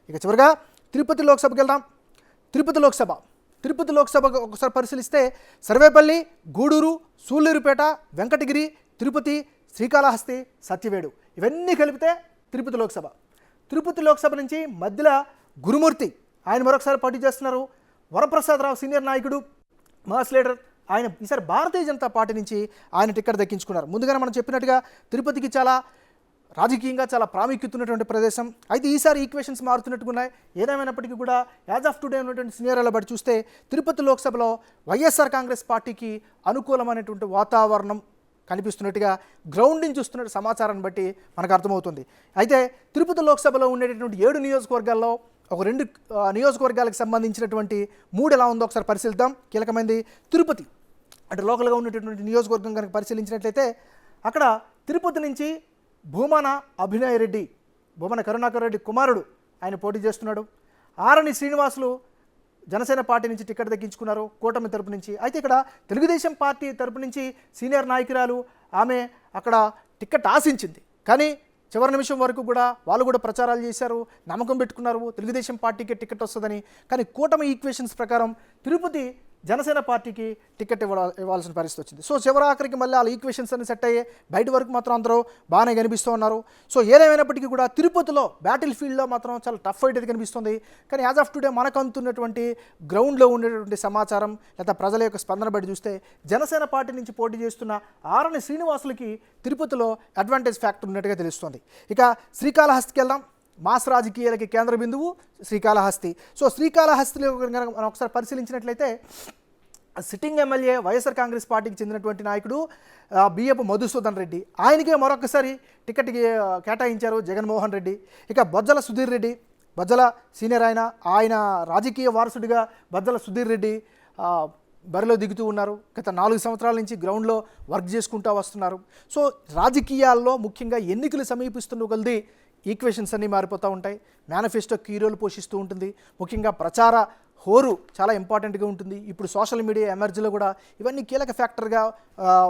ఇక చివరిగా తిరుపతి లోక్సభకి వెళ్దాం. తిరుపతి లోక్సభ ఒకసారి పరిశీలిస్తే సర్వేపల్లి, గూడూరు, సూళ్లూరుపేట, వెంకటగిరి, తిరుపతి, శ్రీకాళహస్తి, సత్యవేడు ఇవన్నీ కలిపితే తిరుపతి లోక్సభ నుంచి మధ్యలో గురుమూర్తి ఆయన మరొకసారి పోటీ చేస్తున్నారు. వరప్రసాదరావు సీనియర్ నాయకుడు, మాస్ లీడర్, ఆయన ఈసారి భారతీయ జనతా పార్టీ నుంచి ఆయన టికెట్ దక్కించుకున్నారు. ముందుగానే మనం చెప్పినట్టుగా తిరుపతికి రాజకీయంగా చాలా ప్రాముఖ్యత ఉన్నటువంటి ప్రదేశం. అయితే ఈసారి ఈక్వేషన్స్ మారుతున్నట్టుగా ఉన్నాయి. ఏదేమైనప్పటికీ కూడా యాజ్ ఆఫ్ టుడే ఉన్నటువంటి సినారియోల బట్టి చూస్తే తిరుపతి లోక్సభలో వైఎస్ఆర్ కాంగ్రెస్ పార్టీకి అనుకూలమైనటువంటి వాతావరణం కనిపిస్తున్నట్టుగా గ్రౌండ్ నుంచి చూస్తున్న సమాచారాన్ని బట్టి మనకు అర్థమవుతుంది. అయితే తిరుపతి లోక్సభలో ఉండేటటువంటి 7 నియోజకవర్గాల్లో ఒక 2 నియోజకవర్గాలకు సంబంధించినటువంటి 3 ఎలా ఉందో ఒకసారి పరిశీలిద్దాం. కీలకమైనది తిరుపతి అంటే లోకల్గా ఉన్నటువంటి నియోజకవర్గం కనుక పరిశీలించినట్లయితే అక్కడ తిరుపతి నుంచి భూమన కరుణాకర్ రెడ్డి కుమారుడు ఆయన పోటీ చేస్తున్నాడు. ఆరణి శ్రీనివాసులు జనసేన పార్టీ నుంచి టికెట్ దక్కించుకున్నారు కూటమి తరపు నుంచి. అయితే ఇక్కడ తెలుగుదేశం పార్టీ తరపు నుంచి సీనియర్ నాయకురాలు ఆమె అక్కడ టికెట్ ఆశించింది. కానీ చివరి నిమిషం వరకు కూడా వాళ్ళు కూడా ప్రచారాలు చేశారు, నమ్మకం పెట్టుకున్నారు తెలుగుదేశం పార్టీకి టికెట్ వస్తుందని. కానీ కూటమి ఈక్వేషన్స్ ప్రకారం తిరుపతి జనసేన పార్టీకి టికెట్ ఇవ్వాల్సిన పరిస్థితి వచ్చింది. సో చివరాఖరికి మళ్ళీ వాళ్ళ ఈక్వేషన్స్ అన్ని సెట్ అయ్యే బయట వరకు మాత్రం అందరూ బాగానే కనిపిస్తూ ఉన్నారు. సో ఏదేమైనప్పటికీ కూడా తిరుపతిలో బ్యాటిల్ ఫీల్డ్లో మాత్రం చాలా టఫ్ ఫైట్ అయితే కనిపిస్తుంది. కానీ యాజ్ ఆఫ్ టుడే మనకు అందుతున్నటువంటి గ్రౌండ్లో ఉండేటువంటి సమాచారం లేదా ప్రజల యొక్క స్పందన బట్టి చూస్తే జనసేన పార్టీ నుంచి పోటీ చేస్తున్న ఆరణి శ్రీనివాసులకి తిరుపతిలో అడ్వాంటేజ్ ఫ్యాక్టర్ ఉన్నట్టుగా తెలుస్తుంది. ఇక శ్రీకాళహస్తికి వెళ్దాం. మాస్ రాజకీయాలకి కేంద్ర బిందువు శ్రీకాళహస్తి. సో శ్రీకాళహస్తిలో మనం ఒకసారి పరిశీలించినట్లయితే సిట్టింగ్ ఎమ్మెల్యే వైఎస్ఆర్ కాంగ్రెస్ పార్టీకి చెందినటువంటి నాయకుడు బియ్యపు మధుసూదన్ రెడ్డి ఆయనకే మరొకసారి టికెట్ కేటాయించారు జగన్మోహన్ రెడ్డి. ఇక బొజ్జల సుధీర్ రెడ్డి, బొజ్జల సీనియర్ ఆయన రాజకీయ వారసుడిగా బొజ్జల సుధీర్ రెడ్డి బరిలో దిగుతూ ఉన్నారు. గత 4 సంవత్సరాల నుంచి గ్రౌండ్లో వర్క్ చేసుకుంటూ వస్తున్నారు. సో రాజకీయాల్లో ముఖ్యంగా ఎన్నికలు సమీపిస్తున్న కొలది ఈక్వేషన్స్ అన్నీ మారిపోతూ ఉంటాయి. మేనిఫెస్టో కీ రోల్ పోషిస్తూ ఉంటుంది. ముఖ్యంగా ప్రచార హోరు చాలా ఇంపార్టెంట్గా ఉంటుంది. ఇప్పుడు సోషల్ మీడియా ఎమర్జీలో కూడా ఇవన్నీ కీలక ఫ్యాక్టర్గా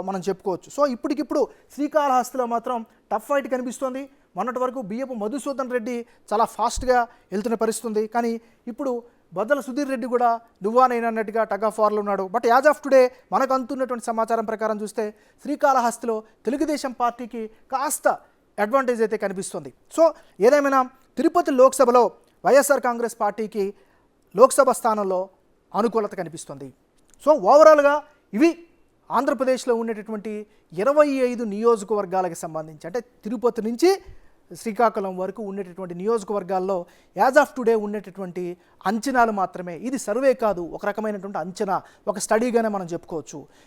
మనం చెప్పుకోవచ్చు. సో ఇప్పటికిప్పుడు శ్రీకాళహస్తిలో మాత్రం టఫ్ ఫైట్ కనిపిస్తోంది. మొన్నటి వరకు బియ్యపు మధుసూదన్ రెడ్డి చాలా ఫాస్ట్గా వెళ్తున్న పరిస్థితుంది. కానీ ఇప్పుడు బొజ్జల సుధీర్ రెడ్డి కూడా నువ్వానైనట్టుగా టగ్ ఆఫ్ వార్లో ఉన్నాడు. బట్ యాజ్ ఆఫ్ టుడే మనకు అందుతున్నటువంటి సమాచారం ప్రకారం చూస్తే శ్రీకాళహస్తిలో తెలుగుదేశం పార్టీకి కాస్త అడ్వాంటేజ్ అయితే కనిపిస్తుంది. సో ఏదేమైనా తిరుపతి లోక్సభలో వైఎస్ఆర్ కాంగ్రెస్ పార్టీకి లోక్సభ స్థానంలో అనుకూలత కనిపిస్తుంది. సో ఓవరాల్గా ఇవి ఆంధ్రప్రదేశ్లో ఉండేటటువంటి 25 నియోజకవర్గాలకు సంబంధించి అంటే తిరుపతి నుంచి శ్రీకాకుళం వరకు ఉండేటటువంటి నియోజకవర్గాల్లో యాజ్ ఆఫ్ టుడే ఉండేటటువంటి అంచనాలు మాత్రమే. ఇది సర్వే కాదు, ఒక రకమైనటువంటి అంచనా, ఒక స్టడీగానే మనం చెప్పుకోవచ్చు.